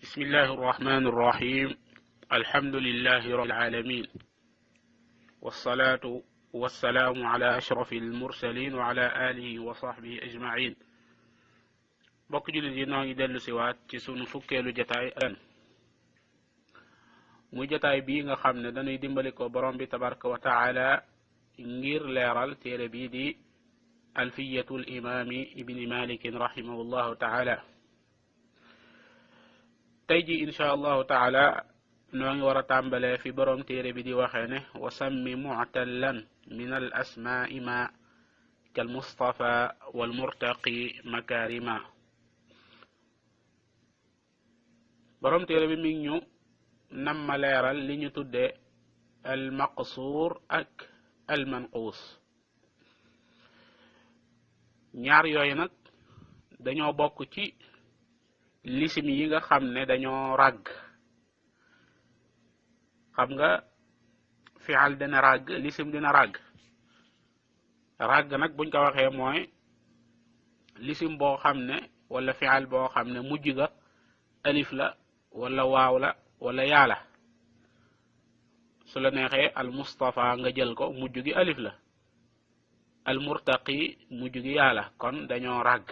بسم الله الرحمن الرحيم الحمد لله رب العالمين والصلاة والسلام على أشرف المرسلين وعلى آله وصحبه أجمعين bokk jullit yi noo ngi dellu siwaat ci sunu fukkeelu jataay ren muy jataay bii nga xam ne dañuy dimbali ko borom bi tabaraka wa taala ngir leeral téere bii di alfiyatul imaami ibni malikin rahimahullahu taala tey ji insha allahu taala noo ngi war a tàmbalee fi borom téere bi di waxee ne wa sammi mu'tallan min al asmaai ma kal mustafa wal murtaqi makarima borom téere bi mi ngi ñu namma leeral li ñu tudde al maqsuur ak al manquus ñaar yooyu nag dañoo bokk ci lisim yi nga xam ne dañoo ràgg xam nga fi'al dina ràgg lisim dina ràgg nag buñ ko waxee mooy lisim boo xam ne wala fi'al boo xam ne mujj ga alif la wala waaw la wala yaala su la neexee al mustafa nga jël ko mujj gi alif la al murtaqi mujj gi yaala kon dañoo ràgg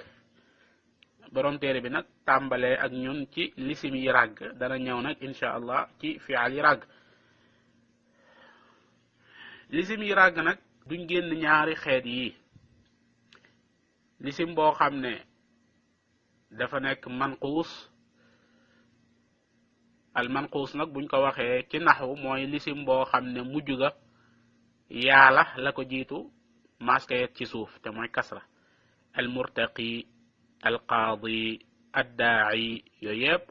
borom téere bi nag tàmbalee ak ñun ci lisim yi ràgg dana ñëw nag insha allah ci fi'al yi ràgg lisim yi ràgg nag duñ génn ñaari xeet yi lisim boo xam ne dafa nekk manquus al manquus nag buñ ko waxee ci naxwu mooy lisim boo xam ne mujj ga yaala la ko jiitu maskayet ci suuf te mooy kasra al murtaqi al qaadi addaa'i yooyu yëpp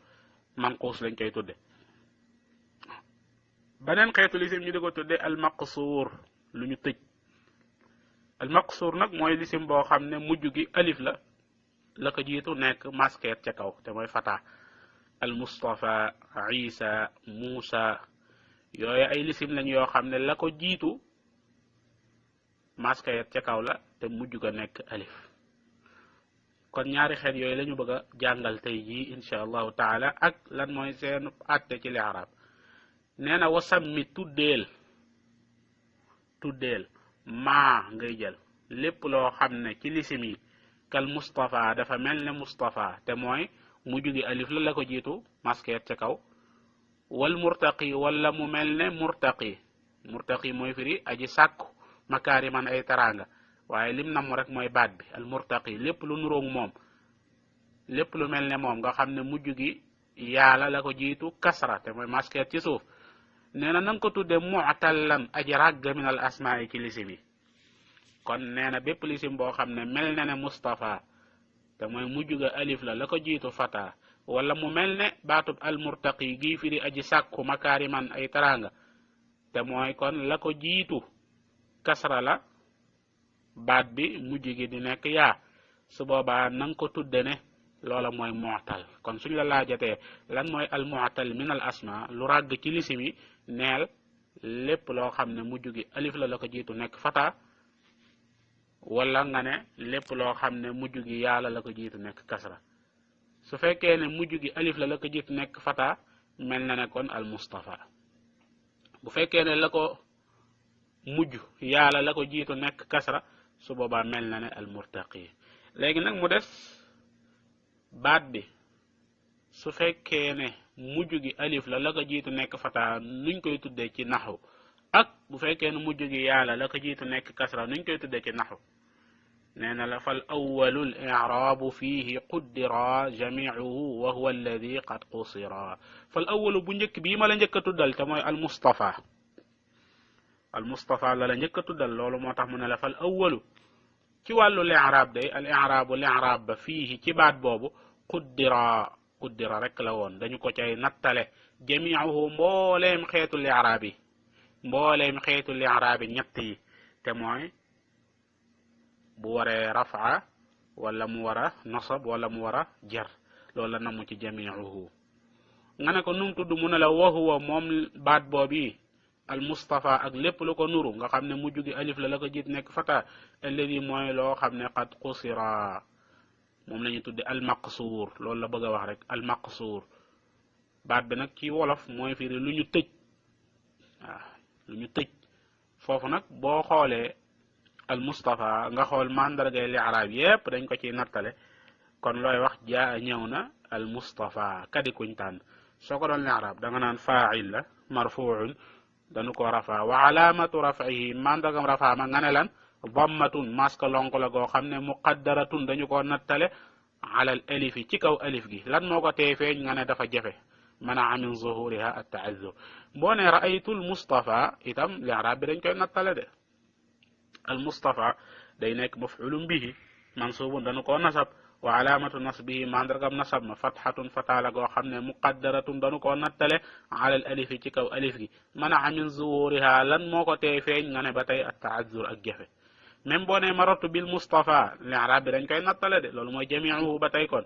manquus lañ koy tudde beneen xeetu lisim ñu di ko tudde al maqsuur lu ñu tëj al maqsuur nag mooy lisim boo xam ne mujj gi alif la ko jiitu nekk maskeet ca kaw te mooy fata al mustafa isa muusa yooyu ay lisim lañ yoo xam ne la ko jiitu maskeet ca kaw la te mujj ga nekk alif kon ñaari xeet yooyu lañu bëgg a jàngal tey jii insha allahu taala ak lan mooy seen àtte ci li'raab nee na wasammi tuddeel maa ngay jël lépp loo xam ne ci lisim yi kal mustafa dafa mel ne mustafa te mooy mujj gi alif la ko jiitu maskeet ca kaw wal murtaqi wala mu mel ne murtaqi mooy firi aji sàkku makaariman ay taranga waaye lim namm rek mooy baat bi al murtaqi lépp lu nuroog moom lépp lu mel ne moom nga xam ne mujj gi yaala la ko jiitu kasra te mooy maskeet ci suuf nee na nanga ko tudde mu'tallan aji ràgg min al asmaa yi ci lisim yi kon nee na bépp lisim boo xam ne mel ne mustafa te mooy mujj ga alif la ko jiitu fata wala mu mel ne baatub al murtaqi gii firi aji sàkku makaariman ay taranga te mooy kon la ko jiitu kasra la baat bi mujj gi di nekk yaa su boobaa nanga ko tudde ne loola mooy mu'tal kon suñ la laajatee lan mooy al mu'tal min al asma lu ràgg ci lisim yi neel lépp loo xam ne mujj gi alif la ko jiitu nekk fata wala nga ne lépp loo xam ne mujj gi yaala la ko jiitu nekk kasra su fekkee ne mujj gi alif la ko jiitu nekk fata mel na ne kon al mustafa bu fekkee ne la ko mujj yaala la ko jiitu nekk kasra su boobaa mel na ne al murtaqi léegi nag mu des baat bi su fekkee ne mujj gi alif la ko jiitu nekk fata nuñ koy tuddee ci naxu ak bu fekkee ne mujj gi yaala la ko jiitu nekk kasra nuñ koy tuddee ci naxu nee na la fal awwalu al i'raabu fiihi quddira jamii'uhu wa huwa alladi qad qusira fal awwalu bu njëkk bii ma la njëkk a tuddal te mooy al mustafa la njëkk a tuddal loolu moo tax mu ne la fal awwalu ci wàllu li'raab day al i'raabu li'raab ba fiihi ci baat boobu quddira rek la woon dañu ko cay nattale jamii'uhu mbooleem xeetu li'raab yi ñett yi te mooy bu waree rafa wala mu war a nasab wala mu war a jar loolu la namu ci jamii'uhu nga ne ko num tudd mu ne la wa huwa moom baat boobu al mustafa ak lépp lu ko nuru nga xam ne mujj gi alif la ko jiit nekk fata alladi mooy loo xam ne qad qusira moom la ñu tudde al maqsuur loolu la bëgg a wax rek al maqsuur baat bi nag ci wolof mooy firi lu ñu tëj waaw lu ñu tëj foofu nag boo xoolee al mustafa nga xool mandargay li arab yépp dañ ko ciy nattale kon looy wax jaa ñëw na al mustafa kadi kuñ tànn soo ko doon li arab da nga naan faa'il la marfuun dañu ko rafa wa alaamatu rafihi mandargam rafa ma nga ne lan dammatun maska lonk la goo xam ne muqaddaratun dañu ko nattale ala al alifi ci kaw alif gi lan moo ko tee feeñ nga ne dafa jafe manaa min zuhuriha at ta'azzur boo ne ra'aytu al mustafa itam li arab bi dañ koy nattale de al mustafa day nekk maf'ulun bihi mansubun dañu ko nasab wa alaamatu nasbihi mandargam nasab ma fathatun fataala goo xam ne muqaddaratun dañu ko nattale ala al alifi ci kaw alif gi manaa min zuhuriha lan moo ko tee feeñ nga ne ba tey at ta'azzur ak jafe même boo ne maratu bil mustafa li arab bi dañ koy nattale de loolu mooy jami'uhu ba tey kon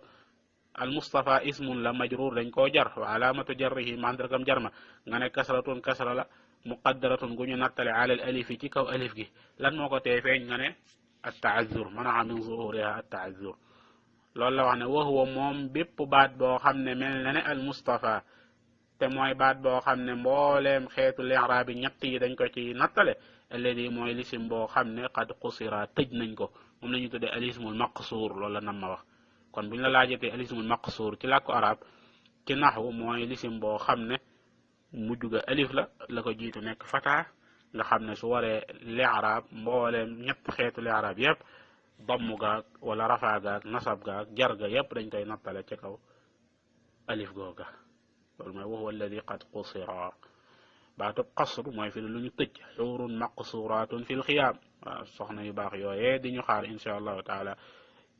al mustafa ismun la majrur dañ koo jar wa alaamatu jarrihi mandargam jarma nga ne kasratun kasra la muqaddaratun gu ñu nattale ala al alifi ci kaw alif gi lan moo ko tee feeñ nga ne at ta'azzur manaa min zuhuriha at ta'azzur loolu la wax ne wa huwa moom bépp baat boo xam ne mel na ne al mustafa te mooy baat boo xam ne mbooleem xeetu li'raab bi ñett yi dañ ko ci nattale alladi mooy lisim boo xam ne qad qusira tëj nañ ko moom la ñu tuddee alismul maqsuur loolu la nam ma wax kon bu ñu la laajatee alismul maqsuur ci làkku arab ci naxwu mooy lisim boo xam ne mujj ga alif la ko jiitu nekk fataa nga xam ne su waree li'raab mbooleem ñett xeetu li'raab yépp damm gaag wala rafaa gaag nasab gaag jarga yépp dañ koy nattale ci kaw alif googa loolu mooy wa huwa alladi qad qusira baatub qasr mooy fi lu ñu tëj xuurun maqsuratun fil xiyaam waaw soxna yu baax yooyee di ñu xaar insha allahu taala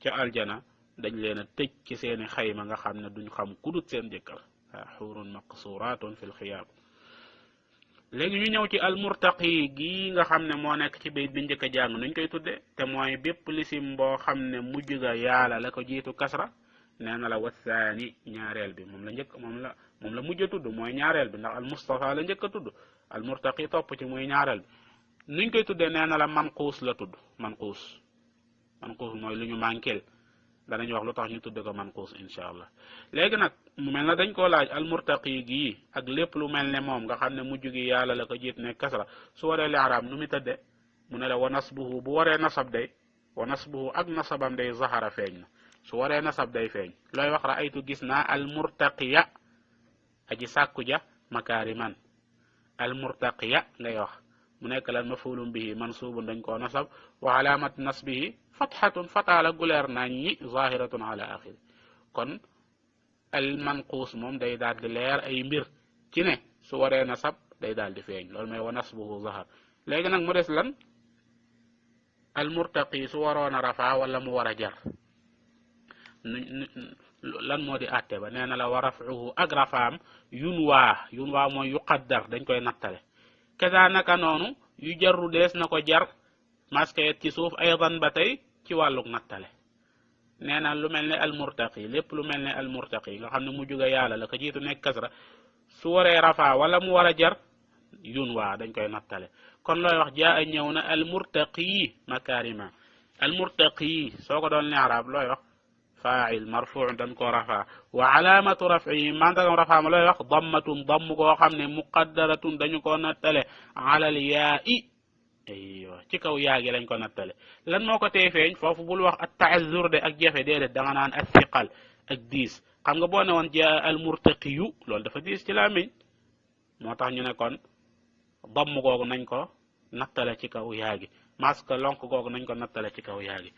ca aljana dañ leen a tëj ci seeni xayma nga xam ne duñ xam kudut seen jëkkër waaw xuurun maqsuratun fil xiyaam léegi ñu ñëw ci almurtaqi gi nga xam ne moo nekk ci bayt bi njëkk a jàng nuñ koy tudde te mooy bépp lisim boo xam ne mujj ga yaala la ko jiitu kasra nee na la wasaani ñaareel bi moom la mujj a tudd mooy ñaareel bi ndax al mustafa la njëkk a tudd al murtaqi topp ci muy ñaareel bi nuñ koy tuddee nee na la manquus la tudd manquus mooy lu ñu manqueel danañ wax lu tax ñu tudde ko manquus insha allah léegi nag mu mel na dañ koo laaj al murtaqi gii ak lépp lu mel ne moom nga xam ne mujj gi yàlla la ko jiit ne kasra su waree li arab nu mu tëdde mu ne la wa nasbuhu bu waree nasab day wa nasbuhu ak nasabam day zahara feeñ na su waree nasab day feeñ looy wax ra'aytu gis naa al murtaqiya aji sàkku ja makaariman al murtaqiya ngay wax mu nekk lan mafulum bihi mansubun dañ koo nasab wa alamat nasbihi fathatun fataala guleer nañ ñi zahiratun ala axiri kon al manquus moom day daal di leer ay mbir ci ne su waree nasab day daal di feeñ loolu mooy wa nasbuhu zahar léegi nag mu des lan al murtaqi su waroon a rafa wala mu war a jar lan moo di àtte ba nee na la wa raf'uhu ak rafaam yunwaa mooy yuqaddar dañ koy nattale kaza naka noonu yu jarru dees na ko jar maskeet ci suuf aydan ba tey ci wàlluk nattale nee na lu mel ne almurtaqi lépp lu mel ne almurtaqi nga xam ne mu juga yàlla la ko jiitu nekk kasra su waree rafa wala mu war a jar yunwaa dañ koy nattale kon looy wax jaa ñëw na almurtaqi makarima almurtaqi soo ko doon ne arab looy wax faa'il marfu' dañ ko rafa wa alaamatu raf'ihi mandagam rafa ma looy wax dammatun damm koo xam ne muqaddaratun dañu ko nattale alal yaa'i aywa ci kaw yaagi lañ ko nattale lan moo ko tee feeñ foofu bul wax at ta'azzur de ak jafe déedéet da nga naan as siqal ak diis xam nga boo ne woon jaa al murtaqiyu loolu dafa diis ci làmmiñ moo tax ñu ne kon damm googu nañ ko nattale ci kaw yaagi maska lonk googu nañ ko nattale ci kaw yaagi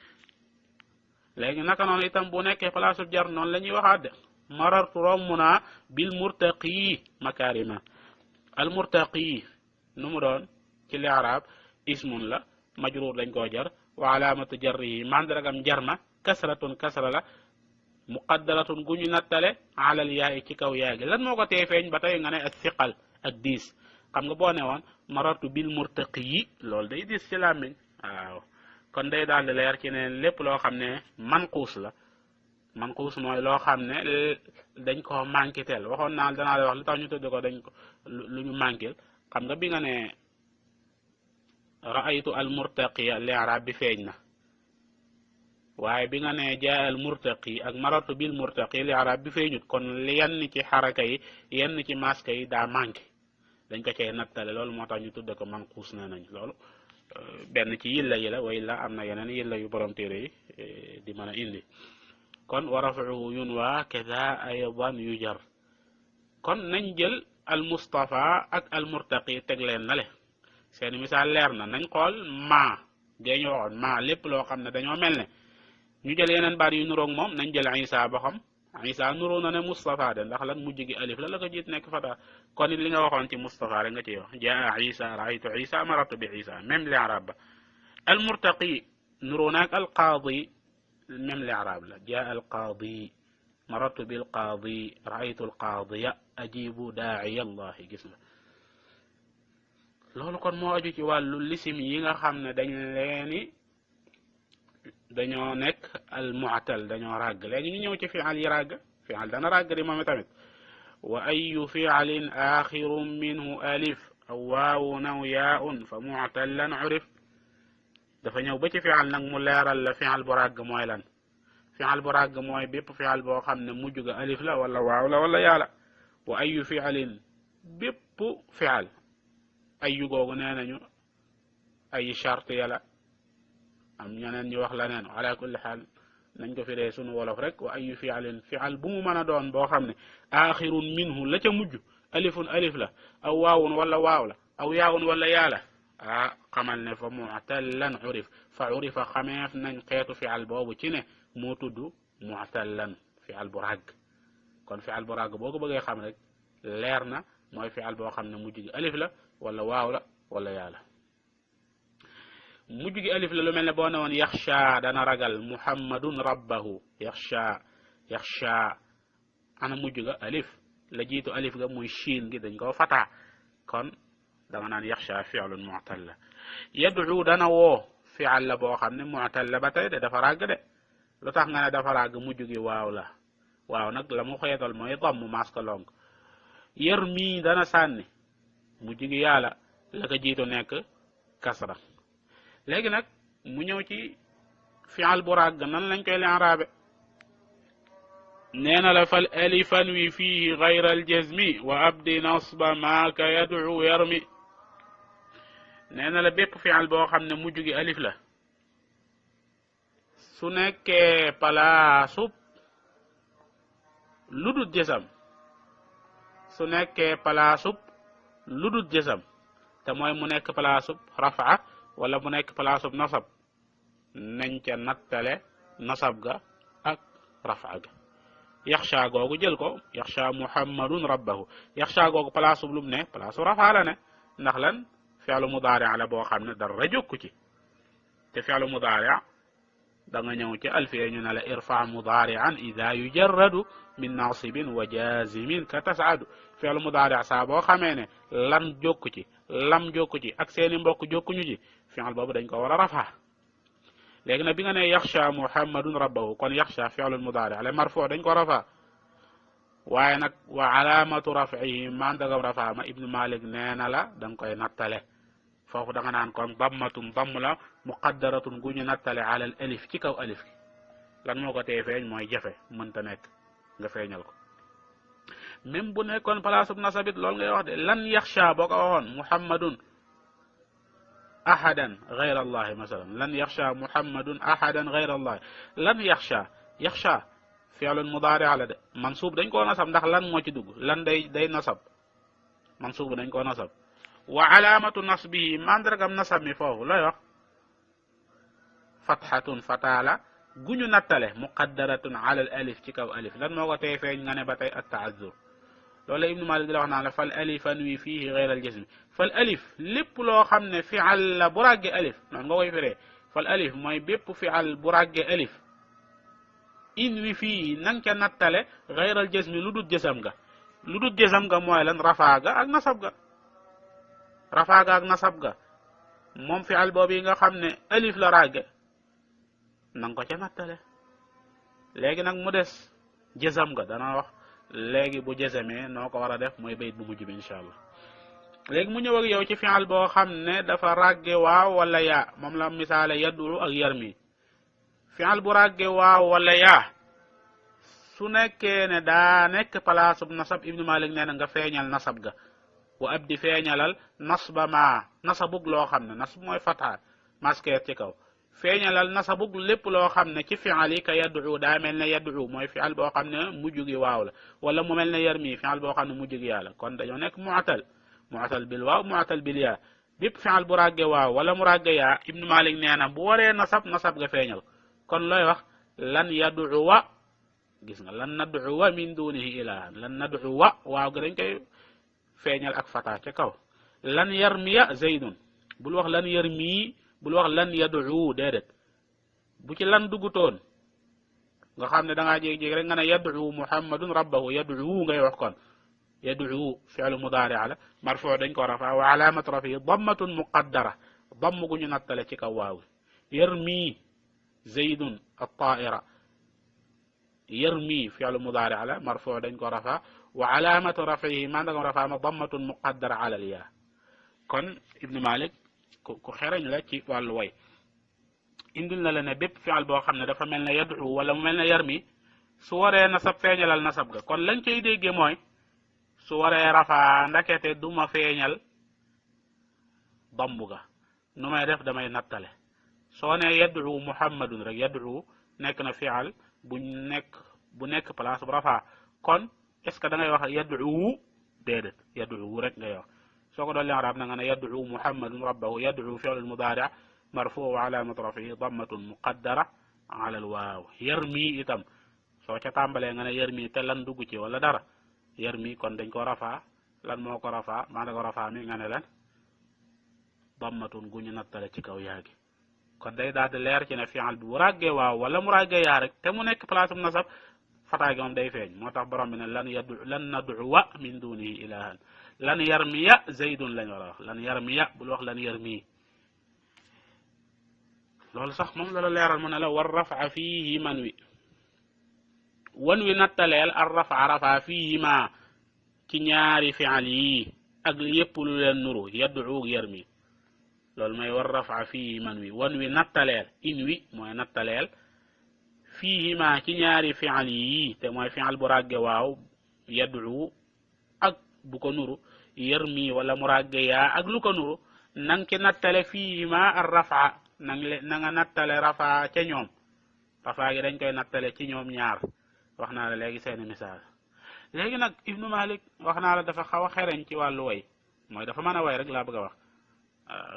léegi naka noonu itam bu nekkee place jar noonu la ñuy waxaat de marartu romb naa bil murtaqi makarima al murtaqi nu mu doon ci li arab ismun la majrur dañ koo jar wa alaamatu jarrihi mandaragam jarma kasratun kasra la muqaddaratun gu ñu nattale alal yaay ci kaw yaagi lan moo ko tee feeñ ba tey nga ne ak siqal ak diis xam nga boo ne woon marartu bil murtaqi loolu day diis ci làmmiñ waaw kon day daal di leer ci ne lépp loo xam ne manquus la manquus mooy loo xam ne dañ ko manqué teel waxoon naa danaa la wax li tax ñu tudd ko dañ ko lu ñu manqué xam nga bi nga ne ra'aytu al murtaqiya li arab bi feeñ na waaye bi nga ne jaa al murtaqi ak maratu bil murtaqi li arab bi feeñut kon yenn ci xaraka yi yenn ci maska yi daa manqué dañ ko cay nattale loolu moo tax ñu tudde ko manquus na nañ loolu benn ci yilla yi la way la am na yeneen yilla yu borom téere yi di mën a indi kon wa rafuhu yunwa kada aydan yujar kon nañ jël al mustafa ak al murtaqi teg leen na le seen misaal leer na nañ xool ma géeñu waxoon ma lépp loo xam ne dañoo mel ne ñu jël yeneen baat yu nuroog moom nañ jël isa ba xam isa nuroo na ne mustafa de ndax lan mujj gi alif la ko jiit nekk fata kon it li nga waxoon ci mustafa rek nga ciy wax jaa isa raaytu isa maratu bi isa même li arab ba al murtaqi nuroo naag al qaadi même li arab la jaa al qaadi maratu bil qaadi raaytu al qaadiya ajibu daa'iya allah gis nga loolu kon moo aju ci wàllu lisim yi nga xam ne dañoo nekk al mu'tal dañoo ràgg léegi ñu ñëw ci fi'al yi ràgg fi'al dana ràgg di moom tamit wa ayu fi'alin axirun minhu alif aw waawun aw yaa'un fa mu'tallan urif dafa ñëw ba ci fi'al nag mu leeral la fi'al bu ràgg mooy lan fi'al bu ràgg mooy bépp fi'al boo xam ne mujj ga alif la wala waaw la wala yaa la wa ayu fi'alin bépp fi'al ayu googu nee nañu ay charte yàlla am ñeneen ñu wax la neen ala kulli xaal nañ ko firee sunu wolof rek wa ayu fi'alin fi'al bu mu mën a doon boo xam ne axirun minhu la ca mujj alifun alif la aw waawun wala waaw la aw yaawun wala yaa la xamal ne fa mu'tallan urif fa urifa xameef nañ xeetu fi'al boobu ci ne moo tudd mu'tallan fi'al bu ràgg kon fi'al bu ràgg boo ko bëggee xam rek leer na mooy fi'al boo xam ne mujj gi alif la wala waaw la wala yaa la mujj gi alif la lu mel ne boo ne woon yaxsha dana ragal muhammadun rabbahu yaxsha ana mujj ga alif la jiitu alif ga muy shiin gi dañ koo fataa kon danga naan yaxsha fi'lun mu'tal la yad'u dana woo fi'al la boo xam ne mu'tal la ba tey de dafa ràgg de lu tax nga ne dafa ràgg mujj gi waaw la waaw nag la mu xeetal mooy damm maska long yarmi dana sànni mujj gi yàlla la ko jiitu nekk kasra léegi nag mu ñëw ci fi'al bu ràgg nan lañ koy li'raabe nee na la fal alifan wi fihi ghayra al jazmi wa abdi nasba maaka yad'u yarmi nee na la bépp fi'al boo xam ne mujj gi alif la su nekkee palaasub ludut jësam su nekkee palaasub ludut jësam te mooy mu nekk palaasub rafa wala mu nekk palaasub nasab nañ ca nattale nasab ga ak rafa ga yaxsha googu jël ko yaxsha muhammadun rabbahu yaxsha googu palaasub lum ne palaasub rafa la ne ndax lan fi'lu mudaari la boo xam ne dara jokku ci te fi'lu mudaari da nga ñëw ci alfiya ñu ne la irfa mudaari'an ida yujarradu min nasibin wa jazimin ka tas'adu fi'lu mudaari saa boo xamee ne lan jokku ci lam jokku ci ak seeni mbokk jokkuñu ci fi'l boobu dañ ko war a rafaa léegi nag bi nga ne yaxsha muhammadun rabbahu kon yaxsha fi'lu mudaari ale marfu dañ ko rafaa waaye nag wa alaamatu raf'ihi mandagam rafaa ma ibnu malik nee na la da nga koy nattale foofu da nga naan kon dammatun damm la muqaddaratun gu ñu nattale ala al alif ci kaw alif gi lan moo ko tee feeñ mooy jafe mënta nekk nga feeñal ko même bu nekkoon palaasub nasabit loolu ngay wax de lan yaxsha boo ko waxoon muhammadun ahadan ghayra allahi masalan lan yaxsha muhammadun ahadan ghayra allahi lan yaxsha fi'lun mudaari la de mansuub dañ koo nasab ndax lan moo ci dugg lan day nasab mansuub dañ koo nasab wa alaamatu nasbihi mandargam nasab mi foofu looy wax fathatun fataala guñu nattale muqaddaratun ala al alif ci kaw alif lan moo ko tey feeñ nga ne ba tey at ta'azzur loolu ibnu malik di la wax naan la fal alifan wi fihi ghayra al jazmi fal alif lépp loo xam ne fi'al la bu ràgge alif noonu nga koy firee fal alif mooy bépp fi'al bu ràgge alif in wi fii nang ca nattale ghayra al jazmi lu dut jësam ga lu dut jësam ga mooy lan rafaaga ak nasab ga rafaaga ak nasab ga moom fi'al boobu yi nga xam ne alif la ràgge nang ko ca nattale léegi nag mu des jësam ga dana wax léegi bu jësamee noo ko war a def mooy bayit bu mujj bi incha allah léegi mu ñëw ak yow ci fi'al boo xam ne dafa ràgge waaw wala yaa moom la misaale yad'u ak yarmi fi'al bu ràgge waaw wala yaa su nekkee ne daa nekk palaasub nasab ibnu malik nee na nga feeñal nasab ga wa ab di feeñalal nasba ma nasabug loo xam ne nasb mooy fata maskeer ci kaw feeñalal nasabug lépp loo xam ne ci fi'al yi ka yad'u daa mel ne yad'u mooy fi'al boo xam ne mujj gi waaw la wala mu mel ne yarmi fi'al boo xam ne mujj gi yaa la kon dañoo nekk mu'tal bil waaw mu'tal bil yaa bépp fi'al bu ràgge waaw wala mu ràgge yaa ibnu malik nee na bu waree nasab ga feeñal kon looy wax lan yad'u wa gis nga lan nad'u wa min dunihi ilahan lan nad'u wa waaw ga dañ koy feeñal ak fata ca kaw lan yarmiya zaydun bul wax lan yarmi bul wax lan yad'u déedéet bu ci lan duggutoon nga xam ne da ngaa jéeg-jéeg rek nga ne yad'u muhammadun rabbahu yad'u ngay wax kon yad'u fi'lu mudari' la marfu' dañ ko rafa wa alamat rafihi dammatun muqaddara damm gu ñu nattale ci kaw waaw yarmi zaydun at-ta'ira yarmi fi'lu mudari' la marfu' dañ ko rafa wa alamatu rafihi man da ko rafa ma dammatun muqaddara ala al-ya kon ibnu malik ku xereñ la ci wàllu way indil na la ne bépp fi'al boo xam ne dafa mel ne yad'u wala mu mel ne yarmi su waree nasab feeñalal nasab ga kon lañ cay déggee mooy su waree rafa ndakete du ma feeñal dambu ga nu may def damay nattale soo ne yad'u muhammadun rek yad'u nekk na fi'al bu nekk place bu rafa kon est ce que da ngay wax yad'u déedéet yad'u rek ngay wax soo ko doon leen arab na nga ne yad'u muhammadun rabbahu yad'u fi'l mudari' marfu' wa alamat rafihi dammatun muqaddara ala al waaw yarmi itam soo ca tàmbalee nga ne yarmi te lan dugg ci wala dara yarmi kon dañ ko rafa lan moo ko rafa maa da ko rafa mi nga ne lan dammatun gu ñu nattale ci kaw yaagi kon day daal di leer ci ne fi'al bi bu ràggee waaw wala mu ràggee yaa rek te mu nekk place nasab fataa gi moom day feeñ moo tax borom bi ne lan nad'u wa min dunihi ilahan lan yarmiya zaydun lañ war a wax lan yarmiya bul wax lan yarmi loolu sax moom la leeral mu ne la war rafa fihi man wi nattaleel ar rafa rafa fihi ma ci ñaari fi'al yi ak yépp lu leen nuru yad'u yarmi loolu mooy war rafa fihi man wi nattaleel in wi mooy nattaleel fihi ma ci ñaari fi'al yi te mooy fi'al bu ràgge waaw yad'u ak bu ko nuru yarmi wala mu ràgge yaa ak lu ko nuru nang ci nattale fihi ma ar rafa na nga nattale rafa ca ñoom rafa gi dañ koy nattale ci ñoom ñaar wax naa la léegi seeni misaal léegi nag ibnu malik wax naa la dafa xaw a xereñ ci wàllu way mooy dafa mën a way rek laa bëgg a wax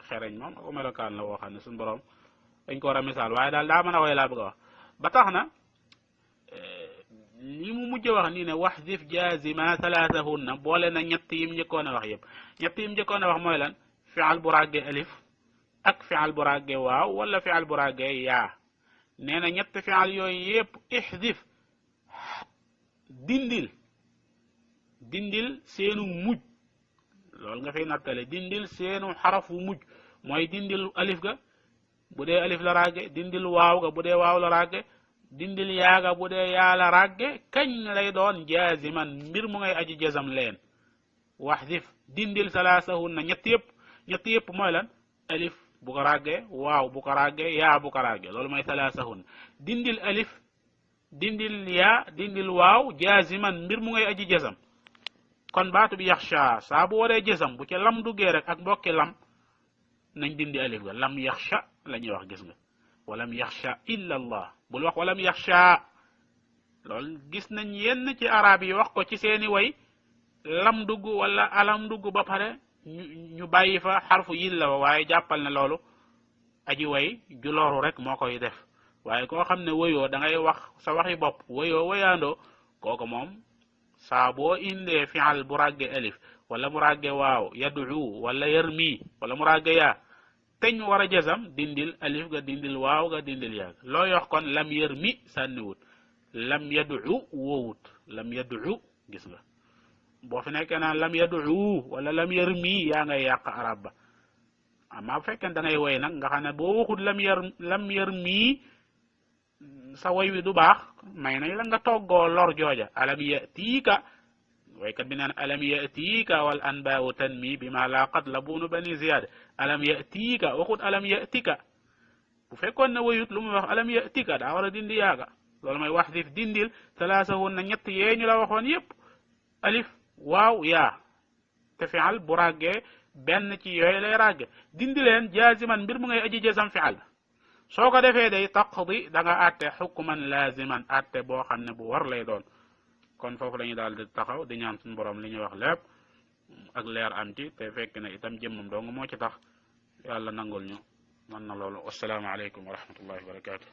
xereñ moom ko melokaan la woo xam ne suñu borom dañ ko war a misaal waaye daal daa mën a way laa bëgg a wax ba tax na li mu mujj wax nii ne wahdif jazima thalathahunna boole na ñett yim njëkkoon a wax yëpp ñett yim njëkkoon a wax mooy lan fi'al bu ràgge alif ak fi'al bu ràgge waaw wala fi'al bu ràgge yaa nee na ñett fi'al yooyu yëpp ihdif dindil seenu mujj loolu nga fay nattale dindil seenu xarafu mujj mooy dindil alif ga bu dee alif la ràgge dindil waaw ga bu dee waaw la ràgge dindil yaa ga bu dee yaa la ràgge kañ lay doon jaziman mbir mu ngay aji jazam leen wahdif dindil salaasahunna ñett yëpp mooy lan alif bu ko ràgge waaw bu ko ràgge yaa bu ko ràgge loolu mooy salaasahunna dindil alif dindil yaa dindil waaw jaziman mbir mu ngay aji jazam kon baatu bi yaxsha saa bu waree jazam bu ci lam duggee rek ak mbokki lam nañ dindi alif ga lam yaxsha la ñuy wax gis nga walam yaxsha illa allah bul wax walam yaxsha loolu gis nañ yenn ci arab yi wax ko ci seeni way lam dugg wala alam dugg ba pare ñu bàyyi fa xarfu yilla wa waaye jàppal ne loolu aji way ju loru rek moo koy def waaye koo xam ne wayoo da ngay wax sa waxi bopp wayoo wayaandoo kooku moom saa boo indee fi'al bu ràgge alif wala mu ràgge waaw yad'u wala yarmi wala mu ràgge yaa teñ war a jazam dindil alif ga dindil waaw ga dindil yaa looy wax kon lam yarmi sànniwut lam yad'u woowut lam yad'u gis nga boo fi nekkee naan lam yad'u wala lam yarmi yaa ngay yàq arab ba amma bu fekkee da ngay woy nag nga xam ne boo waxut lam yarmi sa woy wi du baax may nañ la nga toggoo lor jooja alam yatiika waykat bi naan alam yatiika wal anbaa'u tanmi bima laqad labunu bani ziyad alam yatiika waxut alam yatika bu fekkoon ne wayut lu muy wax alam yatika daa war a dindi yaaga loolu mooy wax dif dindil salaasahunna ñett yee ñu la waxoon yépp alif waaw yaa te fi'al bu ràggee benn ci yooyu lay ràgge dindi leen jaaziman mbir mu ngay aji jazam fi'al soo ko defee day taqdi da nga atte xukman laaziman atte boo xam ne bu war lay doon kon foofu la ñu daal di taxaw di ñaan suñu borom li ñuy wax lépp ak leer am ci te fekk na itam jëmmam dong moo ci tax yàlla nangul ñu man na loolu wassalaamu aleykum wa rahmatullahi wa barakatuh